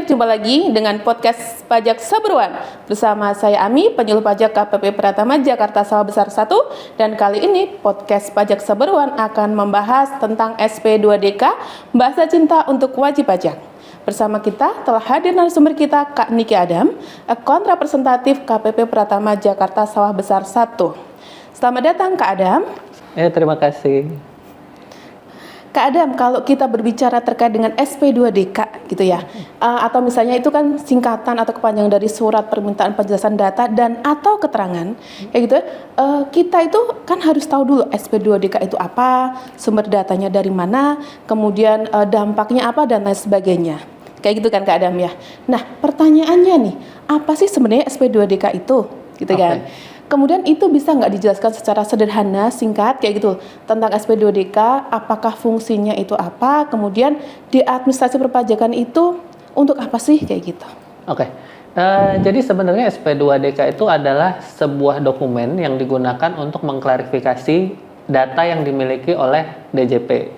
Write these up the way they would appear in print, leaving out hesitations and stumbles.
jumpa lagi dengan podcast Pajak Seberuan bersama saya Ami, penyuluh pajak KPP Pratama Jakarta Sawah Besar 1. Dan kali ini podcast Pajak Seberuan akan membahas tentang SP2DK, Bahasa Cinta untuk Wajib Pajak. Bersama kita telah hadir narasumber kita Kak Niki Adam, account representatif KPP Pratama Jakarta Sawah Besar 1. Selamat datang Kak Adam. Terima kasih. Kak Adam, kalau kita berbicara terkait dengan SP2DK gitu ya, atau misalnya itu kan singkatan atau kepanjangan dari surat permintaan penjelasan data dan atau keterangan, kayak gitu, kita itu kan harus tahu dulu SP2DK itu apa, sumber datanya dari mana, kemudian dampaknya apa dan lain sebagainya, kayak gitu kan Kak Adam ya. Nah pertanyaannya nih, apa sih sebenarnya SP2DK itu, gitu kan? Kemudian itu bisa nggak dijelaskan secara sederhana, singkat kayak gitu tentang SP2DK, apakah fungsinya itu apa, kemudian di administrasi perpajakan itu untuk apa sih kayak gitu. Jadi sebenarnya SP2DK itu adalah sebuah dokumen yang digunakan untuk mengklarifikasi data yang dimiliki oleh DJP.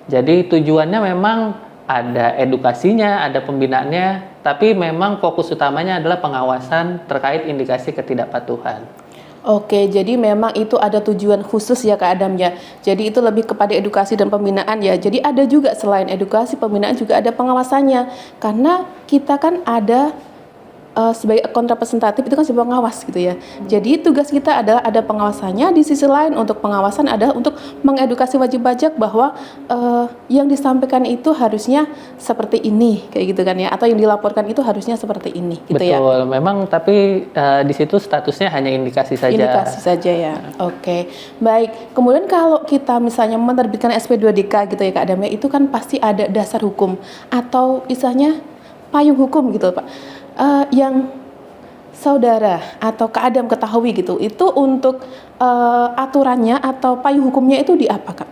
Jadi tujuannya memang ada edukasinya, ada pembinaannya, tapi memang fokus utamanya adalah pengawasan terkait indikasi ketidakpatuhan. Oke, jadi memang itu ada tujuan khusus ya Kak Adam ya. Jadi itu lebih kepada edukasi dan pembinaan ya. Jadi ada juga selain edukasi, pembinaan juga ada pengawasannya. Karena kita kan ada sebagai account representatif itu kan sebagai pengawas gitu ya. Jadi tugas kita adalah ada pengawasannya. Di sisi lain untuk pengawasan adalah untuk mengedukasi wajib pajak bahwa yang disampaikan itu harusnya seperti ini kayak gitu kan ya, atau yang dilaporkan itu harusnya seperti ini gitu. Betul, ya. Memang tapi di situ statusnya hanya indikasi saja. Indikasi saja ya. Oke. Baik. Kemudian kalau kita misalnya menerbitkan SP2DK gitu ya Kak Adam ya, itu kan pasti ada dasar hukum atau istilahnya payung hukum gitu Pak. Yang saudara atau Kak Adam ketahui gitu, itu untuk aturannya atau payung hukumnya itu di apa Kak?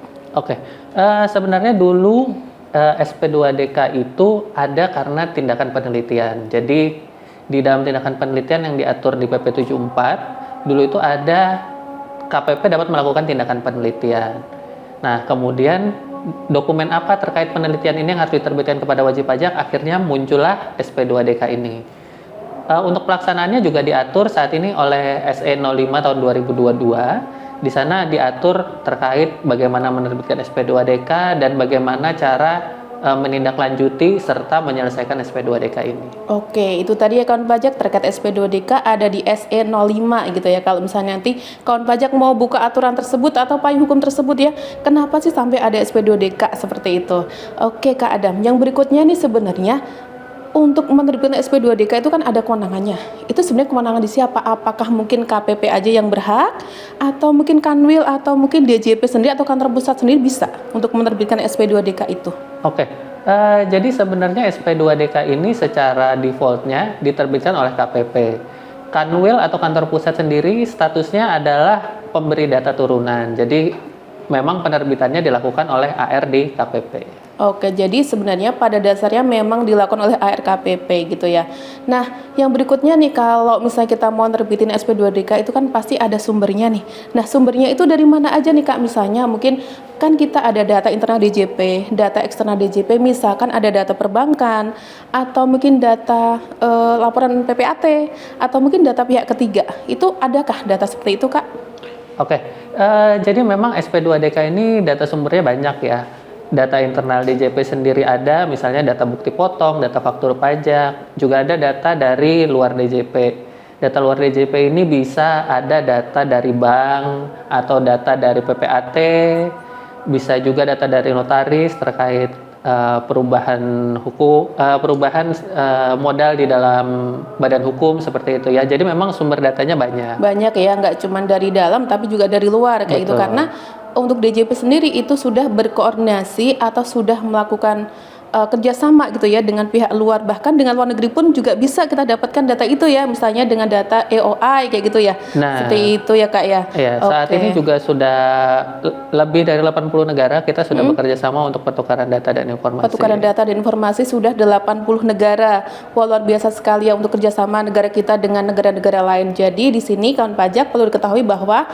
Sebenarnya dulu SP2DK itu ada karena tindakan penelitian. Jadi di dalam tindakan penelitian yang diatur di PP 74 dulu itu ada KPP dapat melakukan tindakan penelitian. Nah kemudian dokumen apa terkait penelitian ini yang harus diterbitkan kepada wajib pajak, akhirnya muncullah SP2DK ini. Untuk pelaksanaannya juga diatur saat ini oleh SE 05 tahun 2022. Di sana diatur terkait bagaimana menerbitkan SP2DK dan bagaimana cara menindaklanjuti serta menyelesaikan SP2DK ini. Oke, itu tadi ya kawan pajak terkait SP2DK ada di SE 05 gitu ya. Kalau misalnya nanti kawan pajak mau buka aturan tersebut atau payung hukum tersebut ya, kenapa sih sampai ada SP2DK seperti itu? Oke Kak Adam, yang berikutnya nih sebenarnya untuk menerbitkan SP2DK itu kan ada kewenangannya. Itu sebenarnya kewenangan di siapa? Apakah mungkin KPP aja yang berhak, atau mungkin Kanwil, atau mungkin DJP sendiri atau kantor pusat sendiri bisa untuk menerbitkan SP2DK itu? Jadi sebenarnya SP2DK ini secara defaultnya diterbitkan oleh KPP. Kanwil atau kantor pusat sendiri statusnya adalah pemberi data turunan. Jadi memang penerbitannya dilakukan oleh AR di KPP. Oke, jadi sebenarnya pada dasarnya memang dilakukan oleh ARKPP gitu ya. Nah, yang berikutnya nih, kalau misalnya kita mau nerbitin SP2DK itu kan pasti ada sumbernya nih. Nah, sumbernya itu dari mana aja nih Kak? Misalnya mungkin kan kita ada data internal DJP, data eksternal DJP, misalkan ada data perbankan, atau mungkin data laporan PPAT, atau mungkin data pihak ketiga. Itu adakah data seperti itu Kak? Jadi memang SP2DK ini data sumbernya banyak ya. Data internal DJP sendiri ada, misalnya data bukti potong, data faktur pajak, juga ada data dari luar DJP. Data luar DJP ini bisa ada data dari bank atau data dari PPAT, bisa juga data dari notaris terkait perubahan hukum, modal di dalam badan hukum seperti itu ya. Jadi memang sumber datanya banyak. Banyak ya, nggak cuma dari dalam tapi juga dari luar kayak gitu. Karena untuk DJP sendiri itu sudah berkoordinasi atau sudah melakukan kerjasama gitu ya dengan pihak luar, bahkan dengan luar negeri pun juga bisa kita dapatkan data itu ya, misalnya dengan data EOI kayak gitu ya. Nah, seperti itu ya Kak ya. Iya, saat ini juga sudah lebih dari 80 negara kita sudah bekerja sama untuk pertukaran data dan informasi. Pertukaran data dan informasi sudah 80 negara. Wah, luar biasa sekali ya untuk kerjasama negara kita dengan negara-negara lain. Jadi di sini kawan pajak perlu diketahui bahwa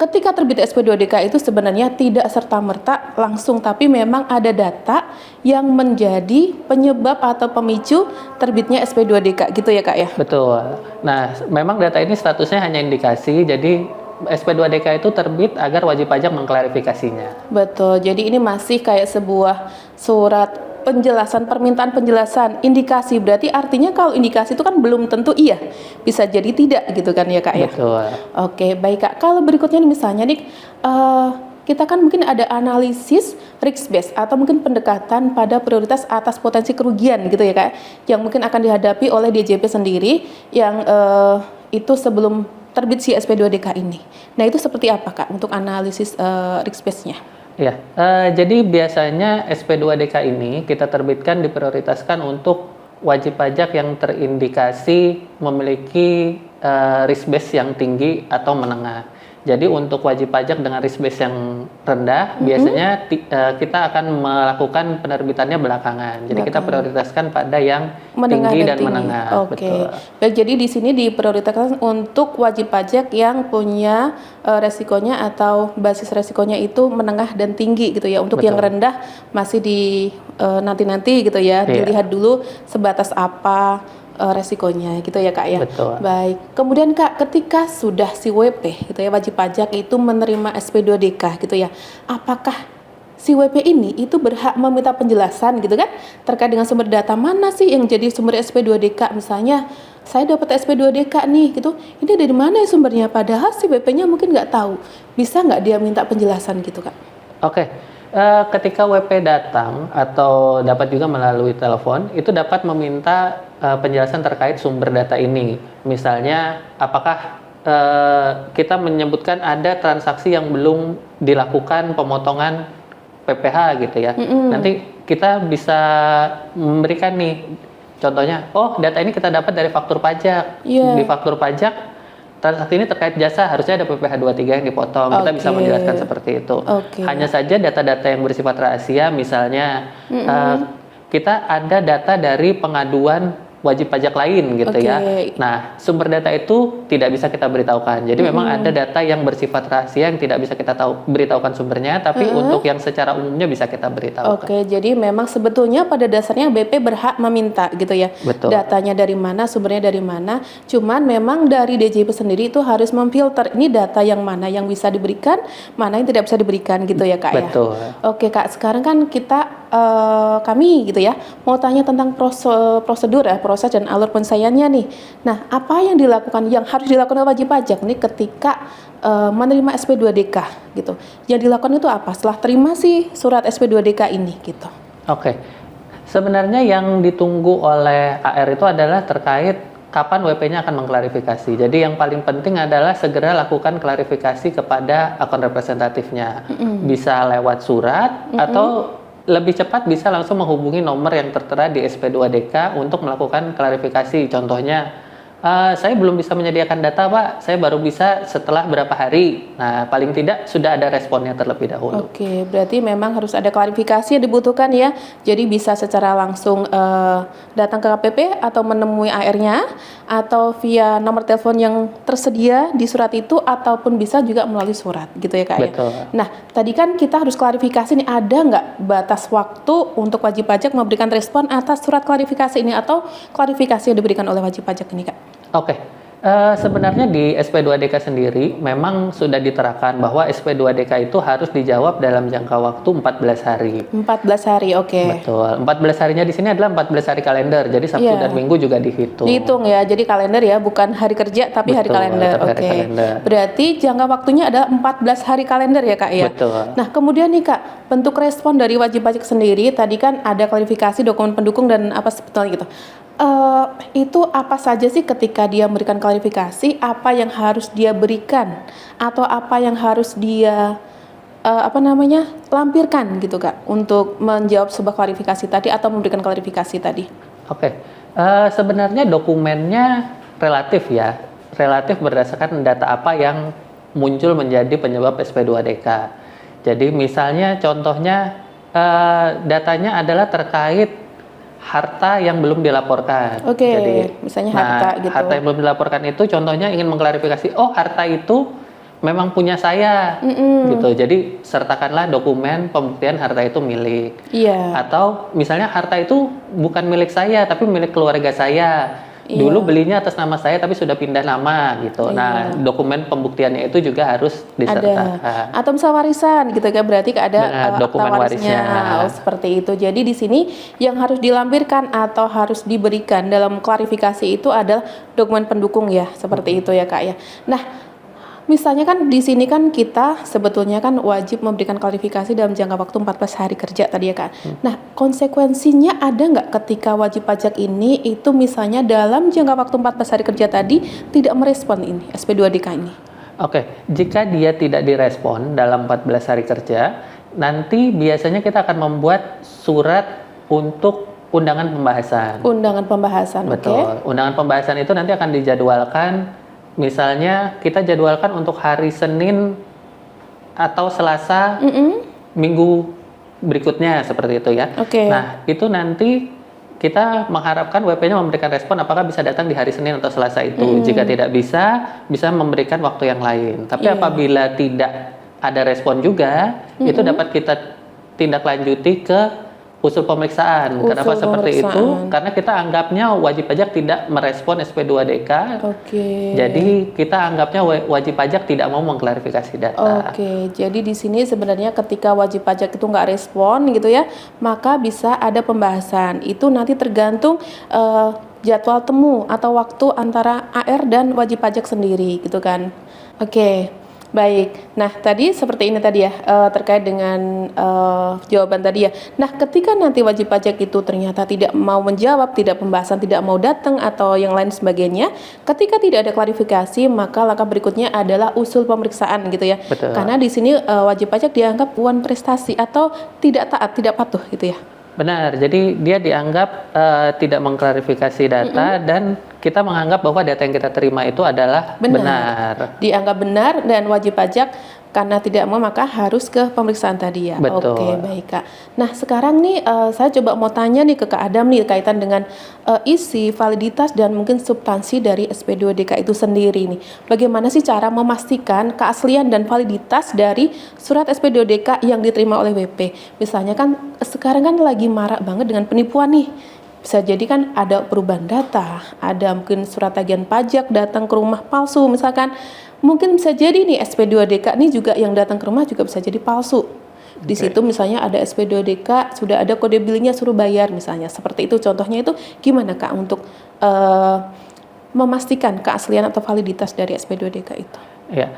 ketika terbit SP2DK itu sebenarnya tidak serta-merta langsung, tapi memang ada data yang menjadi penyebab atau pemicu terbitnya SP2DK gitu ya Kak ya? Betul. Nah, memang data ini statusnya hanya indikasi, jadi SP2DK itu terbit agar wajib pajak mengklarifikasinya. Betul, jadi ini masih kayak sebuah surat penjelasan, permintaan penjelasan, indikasi. Berarti artinya kalau indikasi itu kan belum tentu iya, bisa jadi tidak gitu kan ya Kak ya? Betul. Oke, baik Kak. Kalau berikutnya nih misalnya nih, kita kan mungkin ada analisis risk based atau mungkin pendekatan pada prioritas atas potensi kerugian gitu ya Kak, yang mungkin akan dihadapi oleh DJP sendiri yang itu sebelum terbit si SP2DK ini. Nah itu seperti apa Kak untuk analisis risk based-nya? Ya, jadi biasanya SP2DK ini kita terbitkan diprioritaskan untuk wajib pajak yang terindikasi memiliki risk base yang tinggi atau menengah. Jadi untuk wajib pajak dengan risk base yang rendah, biasanya kita akan melakukan penerbitannya belakangan. Jadi kita prioritaskan pada yang menengah tinggi dan tinggi. menengah. Oke. Betul. Baik, jadi di sini diprioritaskan untuk wajib pajak yang punya resikonya atau basis resikonya itu menengah dan tinggi gitu ya. Untuk yang rendah masih di nanti-nanti gitu ya. Iya. Dilihat dulu sebatas apa resikonya gitu ya Kak ya. Betul. Baik. Kemudian Kak, ketika sudah si WP gitu ya, wajib pajak itu menerima SP2DK gitu ya, apakah si WP ini itu berhak meminta penjelasan gitu kan terkait dengan sumber data mana sih yang jadi sumber SP2DK? Misalnya saya dapat SP2DK nih gitu, ini dari mana ya sumbernya, padahal si WP-nya mungkin nggak tahu. Bisa nggak dia minta penjelasan gitu Kak? Oke. Ketika WP datang atau dapat juga melalui telepon, itu dapat meminta penjelasan terkait sumber data ini. Misalnya, apakah kita menyebutkan ada transaksi yang belum dilakukan pemotongan PPh gitu ya. Nanti kita bisa memberikan nih, contohnya, oh data ini kita dapat dari faktur pajak. Di faktur pajak, transaksi ini terkait jasa, harusnya ada PPh 23 yang dipotong. Kita bisa menjelaskan seperti itu. Hanya saja data-data yang bersifat rahasia, misalnya kita ada data dari pengaduan wajib pajak lain gitu ya. Nah, sumber data itu tidak bisa kita beritahukan. Jadi memang ada data yang bersifat rahasia yang tidak bisa kita beritahukan sumbernya, tapi untuk yang secara umumnya bisa kita beritahukan. Oke, jadi memang sebetulnya pada dasarnya BP berhak meminta gitu ya. Betul. Datanya dari mana, sumbernya dari mana. Cuman memang dari DJP sendiri itu harus memfilter ini data yang mana yang bisa diberikan, mana yang tidak bisa diberikan gitu ya Kak ya. Betul. Oke Kak, sekarang kan kita kami gitu ya mau tanya tentang prosedur ya, proses dan alur penyelesaiannya nih. Nah, apa yang harus dilakukan oleh wajib pajak nih ketika menerima SP2DK gitu. Yang dilakukan itu apa? Setelah terima sih surat SP2DK ini gitu. Oke. Sebenarnya yang ditunggu oleh AR itu adalah terkait kapan WP-nya akan mengklarifikasi. Jadi yang paling penting adalah segera lakukan klarifikasi kepada akun representatifnya. Bisa lewat surat atau lebih cepat bisa langsung menghubungi nomor yang tertera di SP2DK untuk melakukan klarifikasi. Contohnya, saya belum bisa menyediakan data Pak, saya baru bisa setelah berapa hari. Nah, paling tidak sudah ada responnya terlebih dahulu. Oke, berarti memang harus ada klarifikasi yang dibutuhkan ya. Jadi bisa secara langsung datang ke KPP atau menemui AR-nya, atau via nomor telepon yang tersedia di surat itu, ataupun bisa juga melalui surat gitu ya Kak ya. Betul. Nah, tadi kan kita harus klarifikasi nih, ada nggak batas waktu untuk wajib pajak memberikan respon atas surat klarifikasi ini atau klarifikasi yang diberikan oleh wajib pajak ini Kak? Oke, sebenarnya di SP2DK sendiri memang sudah diterapkan bahwa SP2DK itu harus dijawab dalam jangka waktu 14 hari. 14 hari, oke. Betul, 14 harinya di sini adalah 14 hari kalender, jadi Sabtu dan Minggu juga dihitung. Dihitung ya, jadi kalender ya, bukan hari kerja tapi hari kalender. Oke. Berarti jangka waktunya ada 14 hari kalender ya Kak ya? Betul. Nah kemudian nih Kak, bentuk respon dari wajib pajak sendiri, tadi kan ada klarifikasi, dokumen pendukung dan apa sebetulnya gitu. Itu apa saja sih ketika dia memberikan klarifikasi, apa yang harus dia berikan atau apa yang harus dia lampirkan gitu Kak untuk menjawab sebuah klarifikasi tadi atau memberikan klarifikasi tadi? Oke, sebenarnya dokumennya relatif ya, relatif berdasarkan data apa yang muncul menjadi penyebab SP2DK. Jadi misalnya contohnya datanya adalah terkait harta yang belum dilaporkan. Oke, jadi misalnya harta gitu. Harta yang belum dilaporkan itu contohnya ingin mengklarifikasi, oh harta itu memang punya saya, gitu. Jadi sertakanlah dokumen pembuktian harta itu milik. Iya. Atau misalnya harta itu bukan milik saya, tapi milik keluarga saya. Dulu belinya atas nama saya, tapi sudah pindah nama, gitu. Nah, dokumen pembuktiannya itu juga harus disertakan. Atau misal warisan, gitu kan, berarti ada dokumen akta warisnya. warisnya. Seperti itu. Jadi di sini yang harus dilampirkan atau harus diberikan dalam klarifikasi itu adalah dokumen pendukung ya, seperti itu ya Kak ya. Nah, misalnya kan di sini kan kita sebetulnya kan wajib memberikan klarifikasi dalam jangka waktu 14 hari kerja tadi ya Kak. Nah, konsekuensinya ada nggak ketika wajib pajak ini itu misalnya dalam jangka waktu 14 hari kerja tadi tidak merespon ini SP2DK ini? Oke, jika dia tidak direspon dalam 14 hari kerja, nanti biasanya kita akan membuat surat untuk undangan pembahasan. Undangan pembahasan, oke. Betul. Undangan pembahasan itu nanti akan dijadwalkan. Misalnya kita jadwalkan untuk hari Senin atau Selasa minggu berikutnya seperti itu ya. Oke. Nah, itu nanti kita mengharapkan WP-nya memberikan respon apakah bisa datang di hari Senin atau Selasa itu. Jika tidak bisa memberikan waktu yang lain. Tapi apabila tidak ada respon juga, itu dapat kita tindak lanjuti ke usul pemeriksaan. Kenapa seperti itu? Karena kita anggapnya wajib pajak tidak merespon SP2DK. Jadi kita anggapnya wajib pajak tidak mau mengklarifikasi data. Jadi di sini sebenarnya ketika wajib pajak itu nggak respon gitu ya, maka bisa ada pembahasan. Itu nanti tergantung jadwal temu atau waktu antara AR dan wajib pajak sendiri gitu kan. Baik, nah tadi seperti ini tadi ya terkait dengan jawaban tadi ya. Nah ketika nanti wajib pajak itu ternyata tidak mau menjawab, tidak pembahasan, tidak mau datang atau yang lain sebagainya, ketika tidak ada klarifikasi maka langkah berikutnya adalah usul pemeriksaan gitu ya. Betul. Karena di sini wajib pajak dianggap bukan prestasi atau tidak taat, tidak patuh gitu ya. Benar, jadi dia dianggap tidak mengklarifikasi data dan kita menganggap bahwa data yang kita terima itu adalah benar. Dianggap benar dan wajib pajak karena tidak mau maka harus ke pemeriksaan tadi ya. Betul. Oke, baik Kak. Nah sekarang nih saya coba mau tanya nih ke Kak Adam nih kaitan dengan isi, validitas dan mungkin substansi dari SP2DK itu sendiri nih. Bagaimana sih cara memastikan keaslian dan validitas dari surat SP2DK yang diterima oleh WP? Misalnya kan sekarang kan lagi marak banget dengan penipuan nih. Bisa jadi kan ada perubahan data, ada mungkin surat tagihan pajak datang ke rumah palsu misalkan. Mungkin bisa jadi nih SP2DK ini juga yang datang ke rumah juga bisa jadi palsu. Di situ misalnya ada SP2DK, sudah ada kode bilnya suruh bayar misalnya. Seperti itu contohnya itu gimana Kak untuk memastikan keaslian atau validitas dari SP2DK itu? Ya,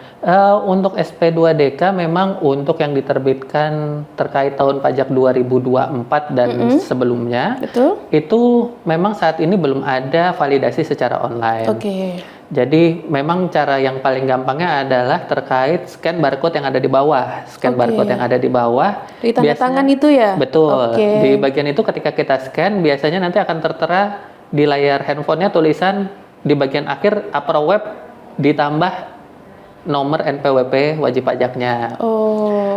untuk SP2DK memang untuk yang diterbitkan terkait tahun pajak 2024 dan sebelumnya, itu memang saat ini belum ada validasi secara online. Jadi memang cara yang paling gampangnya adalah terkait scan barcode yang ada di bawah. Scan barcode yang ada di bawah. Di tanda tangan itu ya? Betul. Di bagian itu ketika kita scan, biasanya nanti akan tertera di layar handphonenya tulisan di bagian akhir upper web ditambah nomor NPWP wajib pajaknya.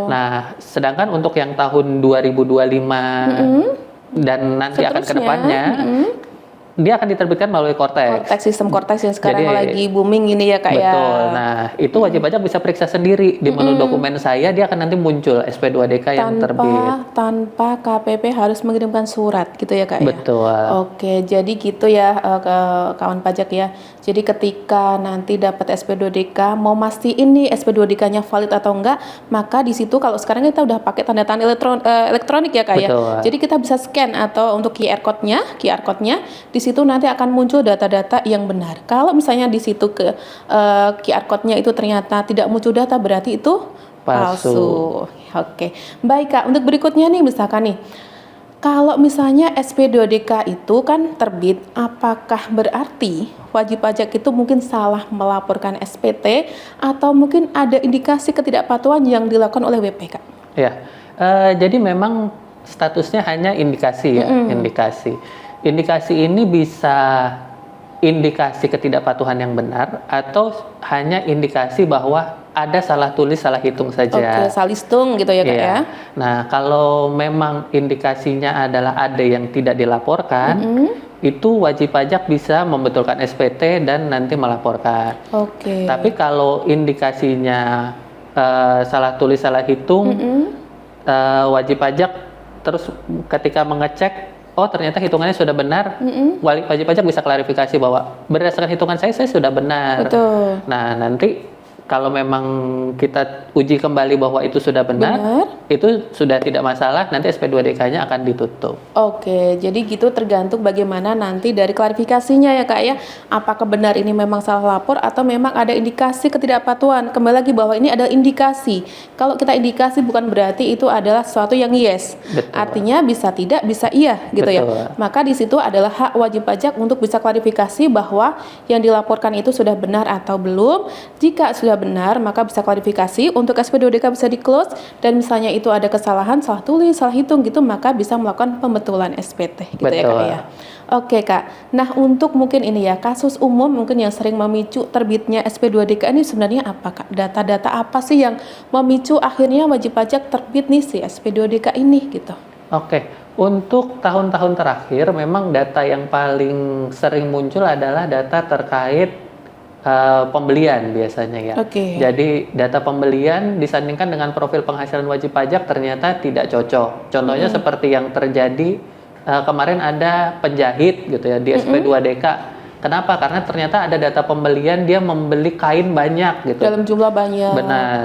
Nah, sedangkan untuk yang tahun 2025 dan nanti akan ke depannya, dia akan diterbitkan melalui Cortex. Sistem Cortex yang sekarang lagi booming ini ya Kak ya. Betul. Nah, itu wajib pajak bisa periksa sendiri di menu dokumen saya, dia akan nanti muncul SP2DK yang terbit. Tanpa KPP harus mengirimkan surat gitu ya Kak ya. Betul. Jadi gitu ya ke kawan pajak ya. Jadi ketika nanti dapat SP2DK mau mastiin nih SP2DK-nya valid atau enggak, maka di situ kalau sekarang kita udah pakai tanda tangan elektronik ya Kak ya. Jadi kita bisa scan atau untuk QR code-nya di situ nanti akan muncul data-data yang benar. Kalau misalnya di situ ke QR code-nya itu ternyata tidak muncul data, berarti itu palsu. Baik Kak, untuk berikutnya nih misalkan nih, kalau misalnya SP2DK itu kan terbit, apakah berarti wajib pajak itu mungkin salah melaporkan SPT atau mungkin ada indikasi ketidakpatuhan yang dilakukan oleh WP Kak? Ya, jadi memang statusnya hanya indikasi ya, indikasi. Indikasi ini bisa indikasi ketidakpatuhan yang benar atau hanya indikasi bahwa ada salah tulis, salah hitung saja. Salah hitung gitu ya Kak ya. Nah, kalau memang indikasinya adalah ada yang tidak dilaporkan, itu wajib pajak bisa membetulkan SPT dan nanti melaporkan. Oke. Tapi kalau indikasinya salah tulis, salah hitung, wajib pajak terus ketika mengecek, oh ternyata hitungannya sudah benar, wajib pajak bisa klarifikasi bahwa berdasarkan hitungan saya sudah benar. Betul. Nah, nanti kalau memang kita uji kembali bahwa itu sudah benar, itu sudah tidak masalah, nanti SP2DK-nya akan ditutup. Oke, jadi gitu tergantung bagaimana nanti dari klarifikasinya ya Kak ya. Apakah benar ini memang salah lapor atau memang ada indikasi ketidakpatuhan. Kembali lagi bahwa ini ada indikasi. Kalau kita indikasi bukan berarti itu adalah sesuatu yang yes. Betul. Artinya bisa tidak, bisa iya gitu ya. Maka di situ adalah hak wajib pajak untuk bisa klarifikasi bahwa yang dilaporkan itu sudah benar atau belum. Jika sudah benar, maka bisa klarifikasi untuk SP2DK bisa di-close, dan misalnya itu ada kesalahan, salah tulis, salah hitung gitu, maka bisa melakukan pembetulan SPT gitu. Betul. Ya Kak ya. Oke Kak, nah untuk mungkin ini ya, kasus umum mungkin yang sering memicu terbitnya SP2DK ini sebenarnya apa Kak? Data-data apa sih yang memicu akhirnya wajib pajak terbit nih si SP2DK ini gitu? Oke, untuk tahun-tahun terakhir memang data yang paling sering muncul adalah data terkait pembelian biasanya ya. Jadi data pembelian disandingkan dengan profil penghasilan wajib pajak ternyata tidak cocok. Contohnya seperti yang terjadi kemarin ada penjahit gitu ya di SP2DK. Kenapa? Karena ternyata ada data pembelian, dia membeli kain banyak gitu. Dalam jumlah banyak. Benar.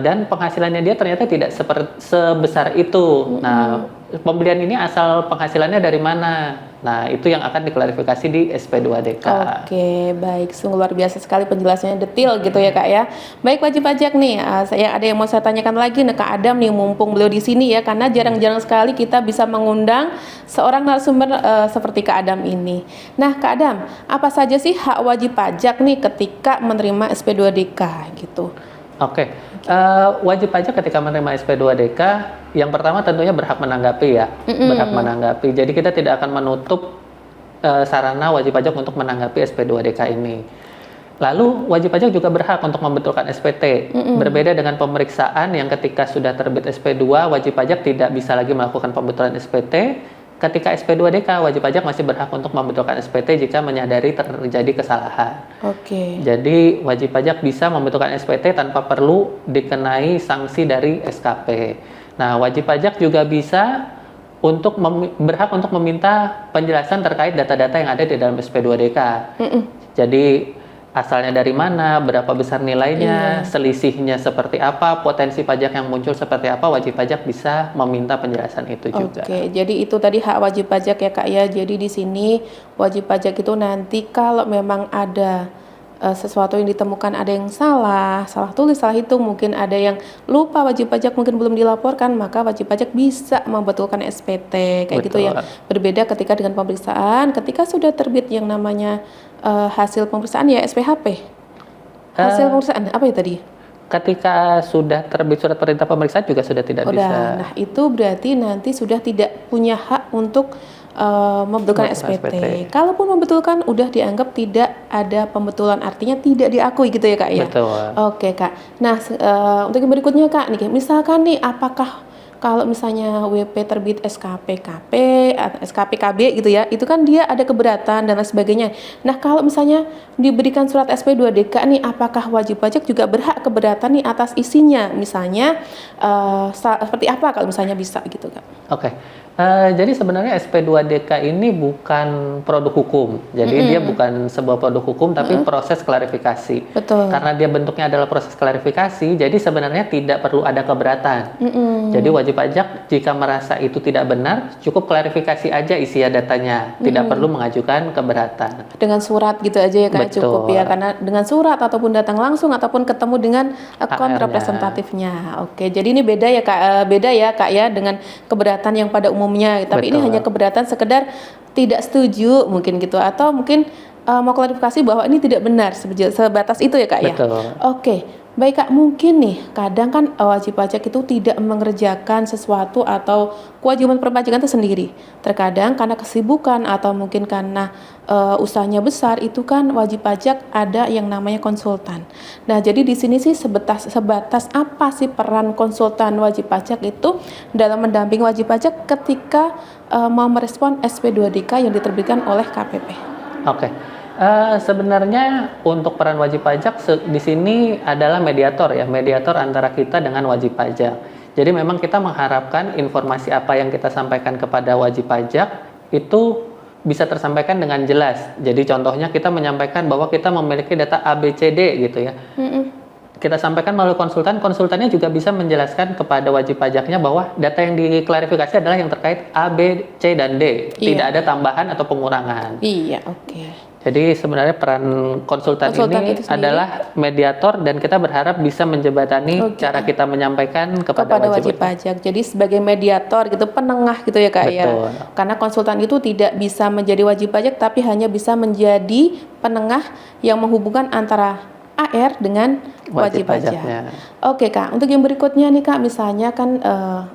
Dan penghasilannya dia ternyata tidak sebesar itu. Nah, pembelian ini asal penghasilannya dari mana? Nah, itu yang akan diklarifikasi di SP2DK. Oke, baik. Sungguh luar biasa sekali penjelasannya, detail gitu ya Kak ya. Baik, wajib pajak nih, saya ada yang mau saya tanyakan lagi nih Kak Adam nih, mumpung beliau di sini ya, karena jarang-jarang sekali kita bisa mengundang seorang narasumber seperti Kak Adam ini. Nah, Kak Adam, apa saja sih hak wajib pajak nih ketika menerima SP2DK gitu? Oke, wajib pajak ketika menerima SP2DK, yang pertama tentunya berhak menanggapi ya, berhak menanggapi. Jadi kita tidak akan menutup sarana wajib pajak untuk menanggapi SP2DK ini. Lalu wajib pajak juga berhak untuk membetulkan SPT. Berbeda dengan pemeriksaan yang ketika sudah terbit SP2, wajib pajak tidak bisa lagi melakukan pembetulan SPT. Ketika SP2DK, wajib pajak masih berhak untuk membetulkan SPT jika menyadari terjadi kesalahan. Jadi wajib pajak bisa membetulkan SPT tanpa perlu dikenai sanksi dari SKP. Nah, wajib pajak juga bisa berhak untuk meminta penjelasan terkait data-data yang ada di dalam SP2DK. Jadi asalnya dari mana, berapa besar nilainya, selisihnya seperti apa, potensi pajak yang muncul seperti apa, wajib pajak bisa meminta penjelasan itu juga. Oke, jadi itu tadi hak wajib pajak ya Kak ya. Jadi di sini wajib pajak itu nanti kalau memang ada sesuatu yang ditemukan ada yang salah tulis, salah hitung, mungkin ada yang lupa wajib pajak mungkin belum dilaporkan, maka wajib pajak bisa membetulkan SPT kayak gitu ya. Berbeda ketika dengan pemeriksaan, ketika sudah terbit yang namanya hasil pemeriksaan ya SPHP. Hasil pemeriksaan apa ya tadi? Ketika sudah terbit surat perintah pemeriksaan juga sudah tidak bisa. Nah, itu berarti nanti sudah tidak punya hak untuk membetulkan SPT. Kalaupun membetulkan, udah dianggap tidak ada pembetulan, artinya tidak diakui gitu ya Kak ya. Betul. Oke Kak. Nah, untuk yang berikutnya Kak, nih, misalkan nih, apakah kalau misalnya WP terbit SKPKP atau SKPKB gitu ya, itu kan dia ada keberatan dan lain sebagainya. Nah, kalau misalnya diberikan surat SP2DK nih, apakah wajib pajak juga berhak keberatan nih atas isinya? Misalnya seperti apa kalau misalnya bisa gitu Kak? Oke. Jadi sebenarnya SP2DK ini bukan produk hukum. Jadi dia bukan sebuah produk hukum, tapi proses klarifikasi. Betul. Karena dia bentuknya adalah proses klarifikasi, jadi sebenarnya tidak perlu ada keberatan. Jadi wajib pajak jika merasa itu tidak benar, cukup klarifikasi aja isi datanya. Tidak perlu mengajukan keberatan. Dengan surat gitu aja ya Kak, cukup ya. Karena dengan surat ataupun datang langsung ataupun ketemu dengan akun representatifnya. Oke, jadi ini beda ya Kak ya dengan keberatan yang pada umumnya. Tapi ini hanya keberatan sekedar tidak setuju mungkin gitu, atau mungkin mau klarifikasi bahwa ini tidak benar, sebatas itu ya Kak ya. Betul. Oke, Baik Kak, mungkin nih kadang kan wajib pajak itu tidak mengerjakan sesuatu atau kewajiban perpajakan itu sendiri. Terkadang karena kesibukan atau mungkin karena usahanya besar itu kan wajib pajak ada yang namanya konsultan. Nah, jadi di sini sih sebatas apa sih peran konsultan wajib pajak itu dalam mendampingi wajib pajak ketika mau merespon SP2DK yang diterbitkan oleh KPP. Oke. Sebenarnya untuk peran wajib pajak di sini adalah mediator ya, mediator antara kita dengan wajib pajak. Jadi memang kita mengharapkan informasi apa yang kita sampaikan kepada wajib pajak itu bisa tersampaikan dengan jelas. Jadi contohnya kita menyampaikan bahwa kita memiliki data ABCD gitu ya. Kita sampaikan melalui konsultan, konsultannya juga bisa menjelaskan kepada wajib pajaknya bahwa data yang diklarifikasi adalah yang terkait A, B, C, dan D. Tidak ada tambahan atau pengurangan. Iya, oke. Jadi sebenarnya peran konsultan ini adalah mediator dan kita berharap bisa menjembatani cara kita menyampaikan kepada wajib pajak. Jadi sebagai mediator gitu, penengah gitu ya Kak. Betul. Ya. Karena konsultan itu tidak bisa menjadi wajib pajak tapi hanya bisa menjadi penengah yang menghubungkan antara AR dengan wajib pajak. Oke Kak, untuk yang berikutnya nih Kak, misalnya kan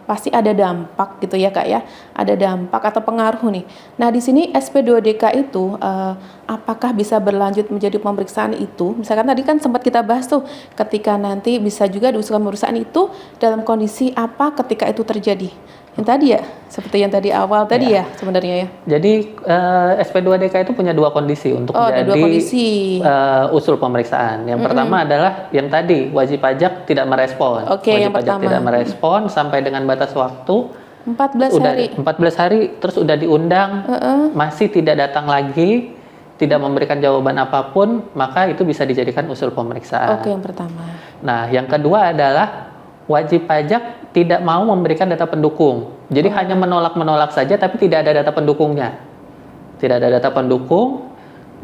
pasti ada dampak gitu ya Kak ya, ada dampak atau pengaruh nih. Nah di sini SP2DK itu apakah bisa berlanjut menjadi pemeriksaan itu? Misalkan tadi kan sempat kita bahas tuh, ketika nanti bisa juga diusulkan pemeriksaan itu dalam kondisi apa ketika itu terjadi. Yang tadi ya, seperti yang tadi awal tadi ya sebenarnya ya. Jadi SP2DK itu punya dua kondisi untuk jadi usul pemeriksaan. Yang pertama adalah yang tadi wajib pajak tidak merespon. Wajib pajak tidak merespon sampai dengan batas waktu 14 hari. 14 hari terus udah diundang, masih tidak datang lagi, tidak memberikan jawaban apapun, maka itu bisa dijadikan usul pemeriksaan. Oke, yang pertama. Nah, yang kedua adalah wajib pajak tidak mau memberikan data pendukung. Jadi hanya menolak saja tapi tidak ada data pendukungnya. Tidak ada data pendukung,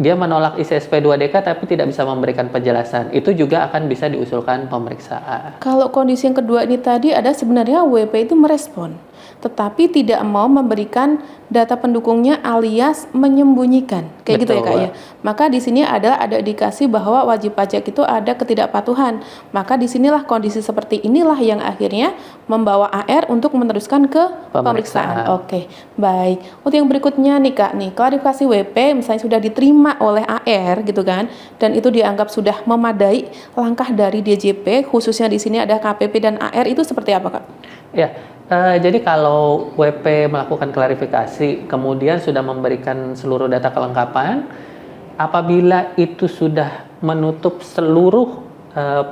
dia menolak isi SP2DK tapi tidak bisa memberikan penjelasan. Itu juga akan bisa diusulkan pemeriksaan. Kalau kondisi yang kedua ini tadi ada sebenarnya WP itu merespon, tetapi tidak mau memberikan data pendukungnya alias menyembunyikan. Kayak gitu ya Kak ya. Maka di sini ada indikasi bahwa wajib pajak itu ada ketidakpatuhan. Maka disinilah kondisi seperti inilah yang akhirnya membawa AR untuk meneruskan ke pemeriksaan. Oke, baik. Untuk yang berikutnya nih Kak, nih klarifikasi WP misalnya sudah diterima oleh AR gitu kan, dan itu dianggap sudah memadai, langkah dari DJP khususnya di sini ada KPP dan AR itu seperti apa Kak? Ya. Jadi kalau WP melakukan klarifikasi, kemudian sudah memberikan seluruh data kelengkapan, apabila itu sudah menutup seluruh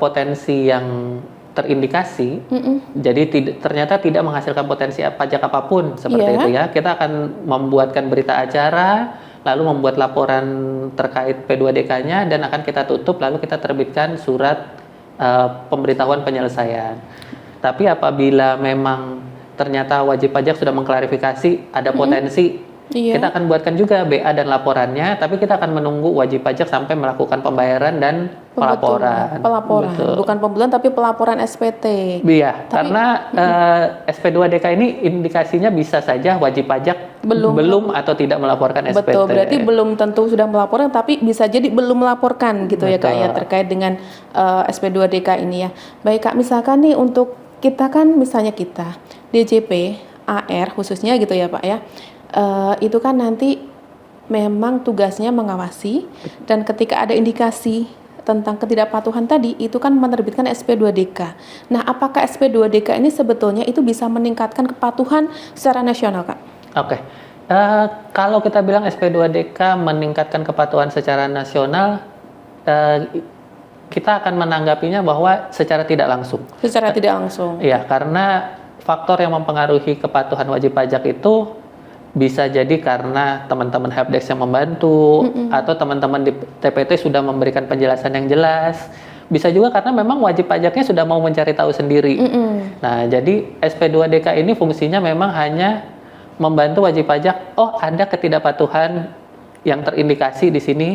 potensi yang terindikasi, jadi ternyata tidak menghasilkan potensi pajak apapun seperti itu ya, kita akan membuatkan berita acara, lalu membuat laporan terkait P2DK-nya dan akan kita tutup, lalu kita terbitkan surat pemberitahuan penyelesaian. Tapi apabila memang ternyata wajib pajak sudah mengklarifikasi ada potensi, kita akan buatkan juga BA dan laporannya, tapi kita akan menunggu wajib pajak sampai melakukan pembayaran dan pelaporan. Bukan pembelian tapi pelaporan SPT. Iya, karena SP2DK ini indikasinya bisa saja wajib pajak belum atau tidak melaporkan SPT. Betul, berarti belum tentu sudah melaporkan, tapi bisa jadi belum melaporkan gitu ya Kak ya, terkait dengan SP2DK ini ya. Baik Kak, misalkan nih untuk kita kan misalnya kita DJP, AR khususnya gitu ya Pak ya, itu kan nanti memang tugasnya mengawasi dan ketika ada indikasi tentang ketidakpatuhan tadi itu kan menerbitkan SP2DK. Nah, apakah SP2DK ini sebetulnya itu bisa meningkatkan kepatuhan secara nasional Kak? Oke. Kalau kita bilang SP2DK meningkatkan kepatuhan secara nasional, kita akan menanggapinya bahwa secara tidak langsung. Secara tidak langsung. Iya, karena faktor yang mempengaruhi kepatuhan wajib pajak itu bisa jadi karena teman-teman helpdesk yang membantu, atau teman-teman di TPT sudah memberikan penjelasan yang jelas. Bisa juga karena memang wajib pajaknya sudah mau mencari tahu sendiri. Nah, jadi SP2DK ini fungsinya memang hanya membantu wajib pajak, ada ketidakpatuhan yang terindikasi di sini,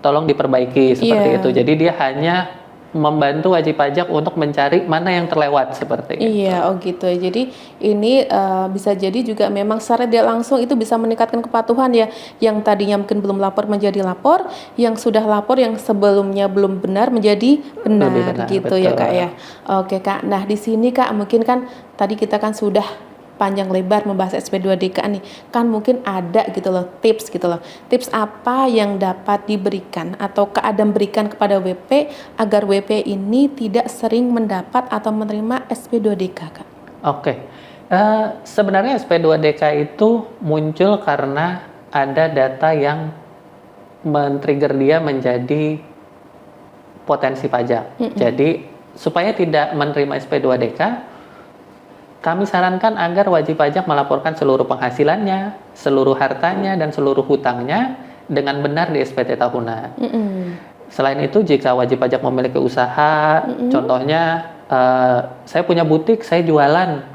tolong diperbaiki seperti itu. Jadi dia hanya membantu wajib pajak untuk mencari mana yang terlewat seperti itu. Iya, oh gitu. Jadi ini bisa jadi juga memang secara tidak langsung itu bisa meningkatkan kepatuhan ya. Yang tadinya mungkin belum lapor menjadi lapor, yang sudah lapor yang sebelumnya belum benar menjadi benar, Lebih benar, gitu ya betul. Kak ya. Oke Kak. Nah di sini Kak mungkin kan tadi kita kan sudah panjang lebar membahas SP2DK nih, kan mungkin ada gitu loh tips gitu loh. Tips apa yang dapat diberikan atau Kak Adam berikan kepada WP agar WP ini tidak sering mendapat atau menerima SP2DK Kak? Oke. Sebenarnya SP2DK itu muncul karena ada data yang men-trigger dia menjadi potensi pajak. Jadi supaya tidak menerima SP2DK, kami sarankan agar wajib pajak melaporkan seluruh penghasilannya, seluruh hartanya, dan seluruh hutangnya dengan benar di SPT tahunan. Selain itu, jika wajib pajak memiliki usaha, contohnya saya punya butik, saya jualan,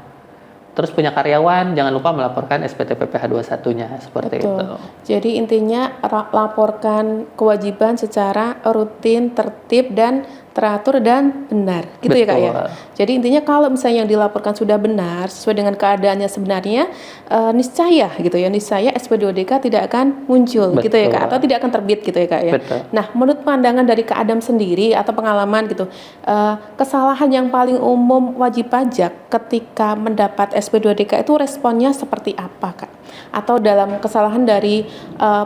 terus punya karyawan, jangan lupa melaporkan SPT PPh 21-nya seperti Betul. itu. Jadi intinya laporkan kewajiban secara rutin, tertib dan teratur dan benar, gitu ya Kak ya. Betul. Jadi intinya kalau misalnya yang dilaporkan sudah benar sesuai dengan keadaannya sebenarnya, niscaya gitu ya, niscaya SP2DK tidak akan muncul, gitu ya Kak, Betul. atau tidak akan terbit gitu ya Kak ya. Betul. Nah, menurut pandangan dari Kak Adam sendiri atau pengalaman gitu, kesalahan yang paling umum wajib pajak ketika mendapat SP2DK itu responnya seperti apa Kak? Atau dalam kesalahan dari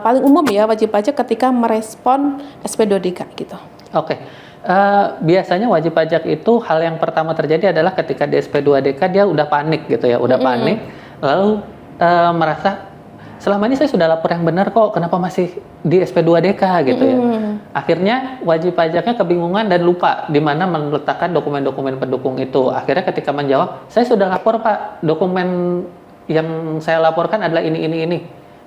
paling umum ya wajib pajak ketika merespon SP2DK gitu. Oke. Biasanya wajib pajak itu hal yang pertama terjadi adalah ketika di SP2DK dia udah panik gitu ya, udah panik, lalu merasa selama ini saya sudah lapor yang benar kok, kenapa masih di SP2DK gitu ya. Akhirnya wajib pajaknya kebingungan dan lupa di mana meletakkan dokumen-dokumen pendukung itu. Akhirnya ketika menjawab, saya sudah lapor Pak, dokumen yang saya laporkan adalah ini.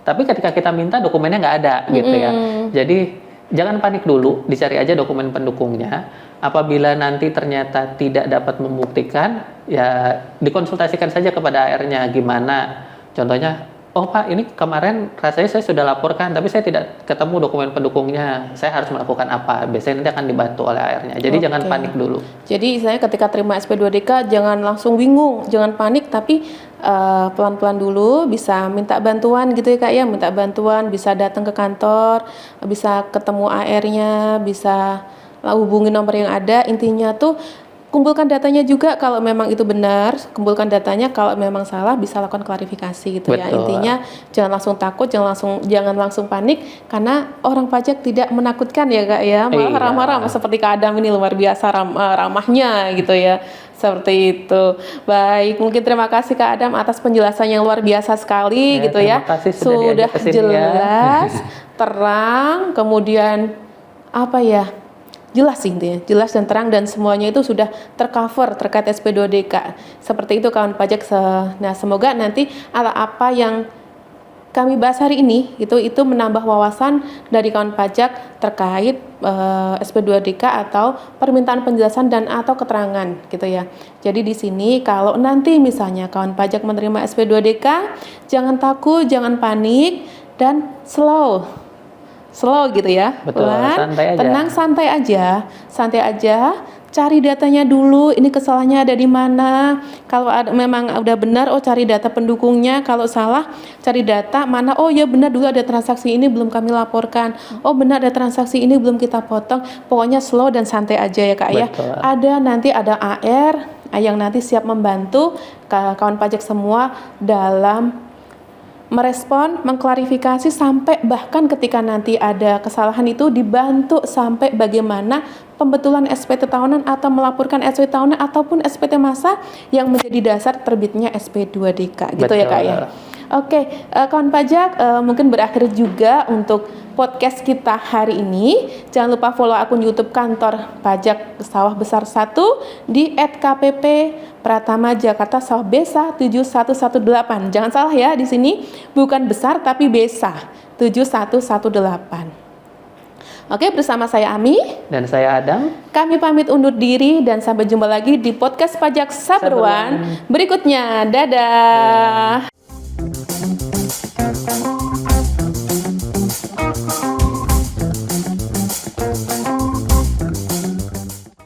Tapi ketika kita minta dokumennya nggak ada gitu ya. Jadi jangan panik dulu, dicari aja dokumen pendukungnya. Apabila nanti ternyata tidak dapat membuktikan, ya dikonsultasikan saja kepada AR-nya gimana. Contohnya, oh Pak, ini kemarin rasanya saya sudah laporkan, tapi saya tidak ketemu dokumen pendukungnya. Saya harus melakukan apa? Biasanya nanti akan dibantu oleh AR-nya. Jadi jangan panik dulu. Jadi misalnya ketika terima SP2DK jangan langsung bingung, jangan panik, tapi pelan-pelan dulu, bisa minta bantuan gitu ya Kak ya, minta bantuan, bisa datang ke kantor, bisa ketemu AR-nya, bisa hubungi nomor yang ada. Intinya tuh kumpulkan datanya juga kalau memang itu benar, kumpulkan datanya, kalau memang salah bisa lakukan klarifikasi gitu ya. Betul. Intinya jangan langsung takut, jangan langsung panik, karena orang pajak tidak menakutkan ya Kak ya, malah Iya. ramah-ramah seperti Kak Adam ini luar biasa ramahnya gitu ya. Seperti itu. Baik, mungkin terima kasih Kak Adam atas penjelasan yang luar biasa sekali gitu ya. Terima kasih sudah diajak ke sini jelas, terang, kemudian apa ya? Jelas intinya, jelas dan terang, dan semuanya itu sudah tercover terkait SP2DK. Seperti itu kawan pajak. Nah, semoga nanti apa yang kami bahas hari ini itu menambah wawasan dari kawan pajak terkait SP2DK atau permintaan penjelasan dan atau keterangan gitu ya. Jadi di sini kalau nanti misalnya kawan pajak menerima SP2DK, jangan takut, jangan panik, dan slow gitu ya. Betul, santai aja. Tenang, santai aja. Cari datanya dulu, ini kesalahannya ada di mana. Kalau memang udah benar, cari data pendukungnya. Kalau salah, cari data mana, oh ya benar dulu ada transaksi ini belum kami laporkan. Oh benar ada transaksi ini belum kita potong. Pokoknya slow dan santai aja ya Kak ya. Nanti ada AR yang nanti siap membantu kawan pajak semua dalam merespon, mengklarifikasi, sampai bahkan ketika nanti ada kesalahan itu dibantu sampai bagaimana pembetulan SPT tahunan atau melaporkan SPT tahunan ataupun SPT masa yang menjadi dasar terbitnya SP2DK gitu. Betul. Ya Kak ya. Oke, kawan pajak, mungkin berakhir juga untuk podcast kita hari ini. Jangan lupa follow akun YouTube Kantor Pajak Sawah Besar 1 di @kpp Pratama Jakarta Sawah Besa 7118. Jangan salah ya, di sini bukan besar tapi Besa 7118. Oke, bersama saya Ami dan saya Adam. Kami pamit undur diri dan sampai jumpa lagi di podcast Pajak Saberwan berikutnya. Dadah.